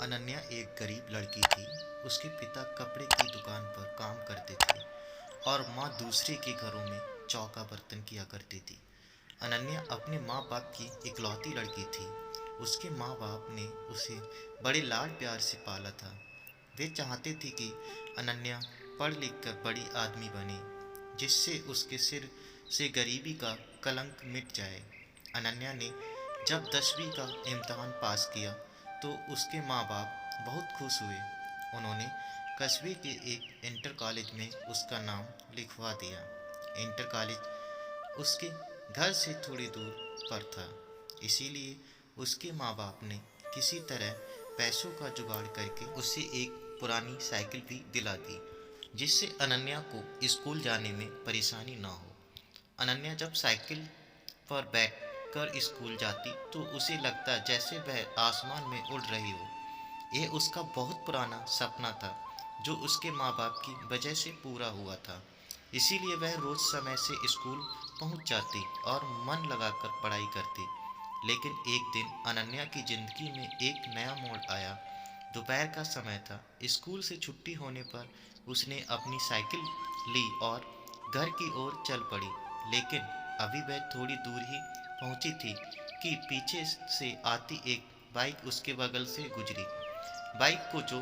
अनन्या एक गरीब लड़की थी। उसके पिता कपड़े की दुकान पर काम करते थे और माँ दूसरे के घरों में चौका बर्तन किया करती थी। अनन्या अपने माँ बाप की इकलौती लड़की थी। उसके माँ बाप ने उसे बड़े लाड प्यार से पाला था। वे चाहते थे कि अनन्या पढ़ लिख कर बड़ी आदमी बने, जिससे उसके सिर से गरीबी का कलंक मिट जाए। अनन्या ने जब 10वीं का इम्तहान पास किया तो उसके माँ बाप बहुत खुश हुए। उन्होंने कस्बे के एक इंटर कॉलेज में उसका नाम लिखवा दिया। इंटर कॉलेज उसके घर से थोड़ी दूर पर था, इसीलिए उसके माँ बाप ने किसी तरह पैसों का जुगाड़ करके उसे एक पुरानी साइकिल भी दिला दी, जिससे अनन्या को स्कूल जाने में परेशानी ना हो। अनन्या जब साइकिल पर बैठकर स्कूल जाती तो उसे लगता जैसे वह आसमान में उड़ रही हो। यह उसका बहुत पुराना सपना था, जो उसके माँ बाप की वजह से पूरा हुआ था। इसीलिए वह रोज समय से स्कूल पहुंच जाती और मन लगाकर पढ़ाई करती। लेकिन एक दिन अनन्या की जिंदगी में एक नया मोड़ आया। दोपहर का समय था। स्कूल से छुट्टी होने पर उसने अपनी साइकिल ली और घर की ओर चल पड़ी। लेकिन अभी वह थोड़ी दूर ही पहुंची थी कि पीछे से आती एक बाइक उसके बगल से गुजरी। बाइक को जो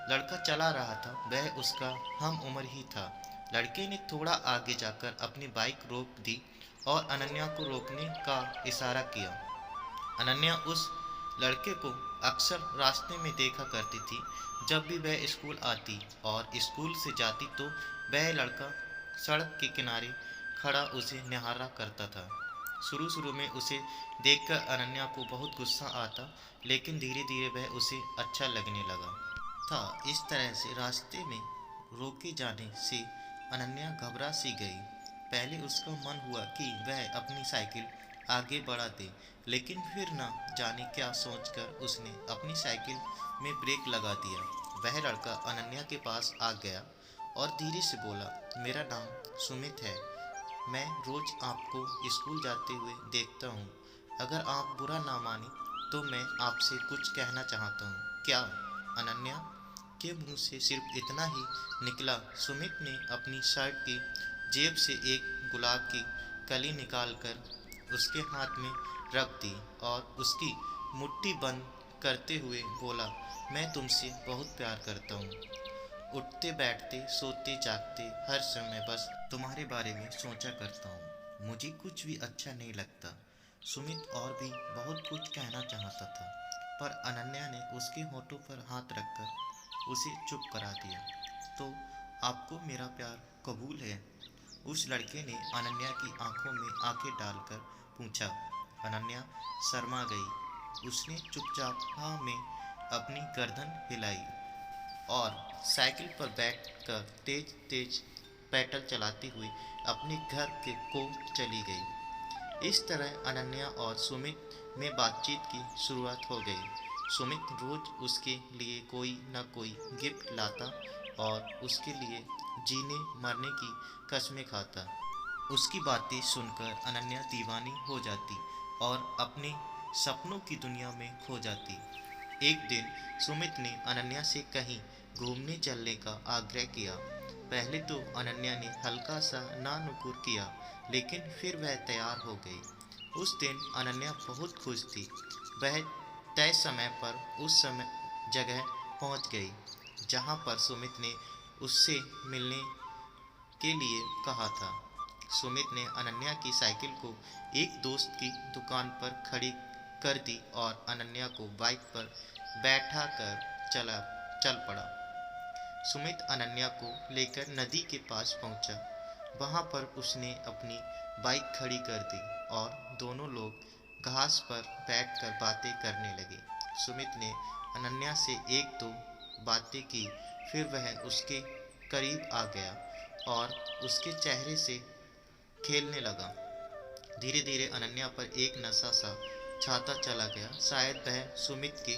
लड़का चला रहा था वह उसका हम उम्र ही था। लड़के ने थोड़ा आगे जाकर अपनी बाइक रोक दी और अनन्या को रोकने का इशारा किया। अनन्या उस लड़के को अक्सर रास्ते में देखा करती थी। जब भी वह स्कूल आती और स्कूल से जाती तो वह लड़का सड़क के किनारे खड़ा उसे निहारा करता था। शुरू शुरू में उसे देखकर अनन्या को बहुत गुस्सा आता, लेकिन धीरे धीरे वह उसे अच्छा लगने लगा था। इस तरह से रास्ते में रोके जाने से अनन्या घबरा सी गई। पहले उसका मन हुआ कि वह अपनी साइकिल आगे बढ़ा दे, लेकिन फिर न जाने क्या सोचकर उसने अपनी साइकिल में ब्रेक लगा दिया। वह लड़का अनन्या के पास आ गया और धीरे से बोला, मेरा नाम सुमित है। मैं रोज आपको स्कूल जाते हुए देखता हूँ। अगर आप बुरा ना माने तो मैं आपसे कुछ कहना चाहता हूँ। क्या? अनन्या के मुंह से सिर्फ इतना ही निकला। सुमित ने अपनी शर्ट की जेब से एक गुलाब की कली निकालकर उसके हाथ में रख दी और उसकी मुट्ठी बंद करते हुए बोला, मैं तुमसे बहुत प्यार करता हूँ। उठते बैठते सोते जागते हर समय बस तुम्हारे बारे में सोचा करता हूँ। मुझे कुछ भी अच्छा नहीं लगता। सुमित और भी बहुत कुछ कहना चाहता था, पर अनन्या ने उसके होठों पर हाथ रखकर उसे चुप करा दिया। तो आपको मेरा प्यार कबूल है? उस लड़के ने अनन्या की आंखों में आंखें डालकर पूछा। अनन्या शर्मा गई। उसने चुपचाप हाँ में अपनी गर्दन हिलाई और साइकिल पर बैठकर तेज तेज पैडल चलाती हुई अपने घर के को चली गई। इस तरह अनन्या और सुमित में बातचीत की शुरुआत हो गई। सुमित रोज उसके लिए कोई न कोई गिफ्ट लाता और उसके लिए जीने मरने की कस्में खाता। उसकी बातें सुनकर अनन्या दीवानी हो जाती और अपने सपनों की दुनिया में खो जाती। एक दिन सुमित ने अनन्या से कहीं घूमने चलने का आग्रह किया। पहले तो अनन्या ने हल्का सा ना नुकुर किया, लेकिन फिर वह तैयार हो गई। उस दिन अनन्या बहुत खुश थी। वह तय समय पर उस समय जगह पहुंच गई जहां पर सुमित ने उससे मिलने के लिए कहा था। सुमित ने अनन्या की साइकिल को एक दोस्त की दुकान पर खड़ी कर दी और अनन्या को बाइक पर बैठा कर चल पड़ा। सुमित अनन्या को लेकर नदी के पास पहुंचा। वहां पर उसने अपनी बाइक खड़ी कर दी और दोनों लोग घास पर बैठकर बातें करने लगे। सुमित ने अनन्या से एक दो बातें की, फिर वह उसके करीब आ गया और उसके चेहरे से खेलने लगा। धीरे धीरे अनन्या पर एक नशा सा छाता चला गया। शायद वह सुमित के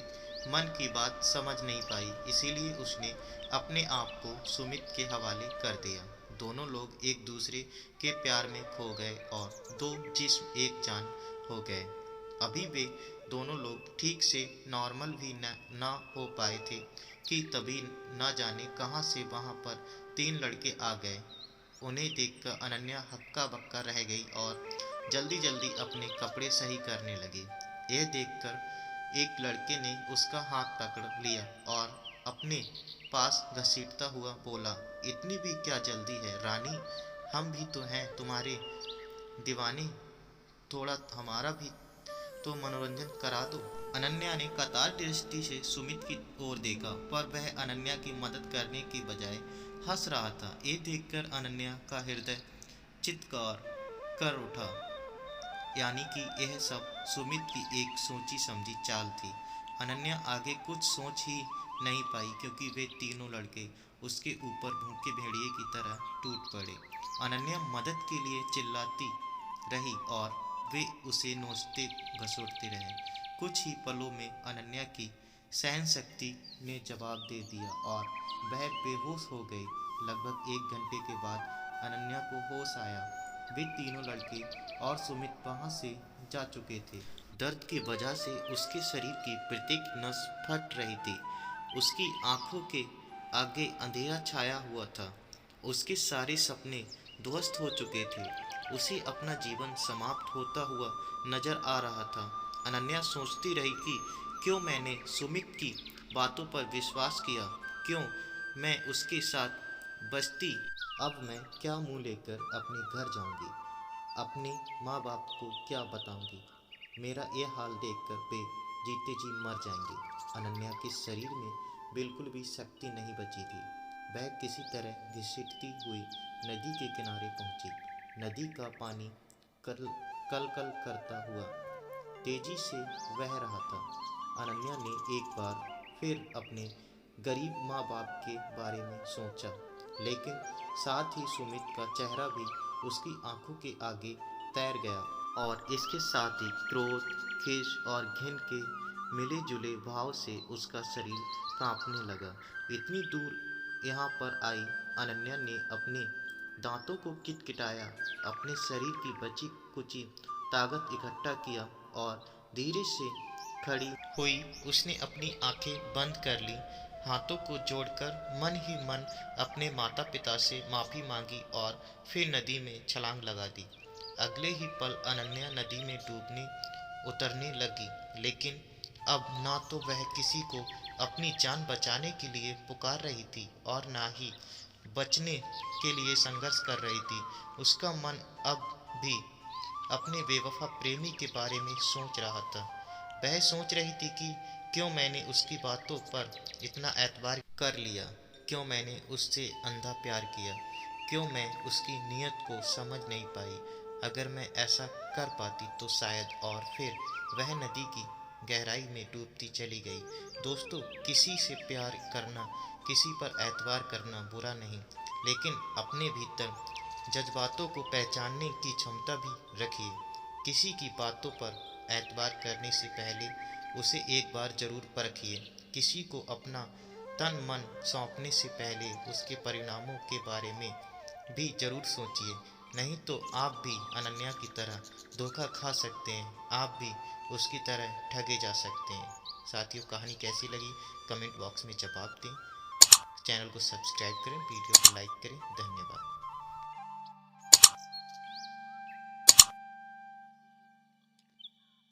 मन की बात समझ नहीं पाई, इसीलिए उसने अपने आप को सुमित के हवाले कर दिया। दोनों लोग एक दूसरे के प्यार में खो गए और दो जिस्म एक जान हो गए। अभी वे दोनों लोग ठीक से नॉर्मल भी न हो पाए थे कि तभी न जाने कहाँ से वहाँ पर 3 लड़के आ गए। उन्हें देखकर अनन्या हक्का बक्का रह गई और जल्दी जल्दी अपने कपड़े सही करने लगी। यह देखकर एक लड़के ने उसका हाथ पकड़ लिया और अपने पास घसीटता हुआ बोला, इतनी भी क्या जल्दी है रानी, हम भी तो हैं तुम्हारे दीवाने, थोड़ा हमारा भी तो मनोरंजन करा दो। अनन्या ने कतार दृष्टि से सुमित की ओर देखा, पर वह अनन्या की मदद करने के बजाय हंस रहा था। ये देखकर अनन्या का हृदय चित्कार कर उठा, यानी कि यह सब सुमित की एक सोची समझी चाल थी। अनन्या आगे कुछ सोच ही नहीं पाई, क्योंकि वे तीनों लड़के उसके ऊपर भूखे भेड़िए की तरह टूट पड़े। अनन्या मदद के लिए चिल्लाती रही और वे उसे नोचते घसीटते रहे। कुछ ही पलों में अनन्या की सहन शक्ति ने जवाब दे दिया और वह बेहोश हो गई। लगभग 1 घंटे के बाद अनन्या को होश आया। वे तीनों लड़के और सुमित वहां से जा चुके थे। दर्द की वजह से उसके शरीर की प्रत्येक नस फट रही थी। उसकी आंखों के आगे अंधेरा छाया हुआ था। उसके सारे सपने ध्वस्त हो चुके थे। उसे अपना जीवन समाप्त होता हुआ नजर आ रहा था। अनन्या सोचती रही कि क्यों मैंने सुमित की बातों पर विश्वास किया, क्यों मैं उसके साथ बचती। अब मैं क्या मुंह लेकर अपने घर जाऊंगी, अपने माँ बाप को क्या बताऊंगी। मेरा ये हाल देखकर वे जीते जी मर जाएंगे। अनन्या के शरीर में बिल्कुल भी शक्ति नहीं बची थी। वह किसी तरह घसीटती हुई नदी के किनारे पहुंची। नदी का पानी कल कल कल करता हुआ तेजी से बह रहा था। अनन्या ने एक बार फिर अपने गरीब माँ बाप के बारे में सोचा, लेकिन साथ ही सुमित का चेहरा भी उसकी आंखों के आगे तैर गया और इसके साथ ही क्रोध, खीस और घिन के मिले जुले भाव से उसका शरीर कांपने लगा। इतनी दूर यहाँ पर आई अनन्या ने अपने दांतों को किटकिटाया, अपने शरीर की बची कुची ताकत इकट्ठा किया और धीरे से खड़ी हुई उसने अपनी आंखें बंद कर ली। हाथों को जोड़कर मन ही मन अपने माता पिता से माफ़ी मांगी और फिर नदी में छलांग लगा दी। अगले ही पल अनन्या नदी में डूबने उतरने लगी, लेकिन अब ना तो वह किसी को अपनी जान बचाने के लिए पुकार रही थी और ना ही बचने के लिए संघर्ष कर रही थी। उसका मन अब भी अपने बेवफा प्रेमी के बारे में सोच रहा था। वह सोच रही थी कि क्यों मैंने उसकी बातों पर इतना एतबार कर लिया, क्यों मैंने उससे अंधा प्यार किया, क्यों मैं उसकी नीयत को समझ नहीं पाई। अगर मैं ऐसा कर पाती तो शायद। और फिर वह नदी की गहराई में डूबती चली गई। दोस्तों, किसी से प्यार करना, किसी पर एतबार करना बुरा नहीं, लेकिन अपने भीतर जज्बातों को पहचानने की क्षमता भी रखिए। किसी की बातों पर एतबार करने से पहले उसे एक बार जरूर परखिए। किसी को अपना तन मन सौंपने से पहले उसके परिणामों के बारे में भी जरूर सोचिए, नहीं तो आप भी अनन्या की तरह धोखा खा सकते हैं, आप भी उसकी तरह ठगे जा सकते हैं। साथियों, कहानी कैसी लगी कमेंट बॉक्स में जवाब दें। चैनल को सब्सक्राइब करें, वीडियो को लाइक करें। धन्यवाद।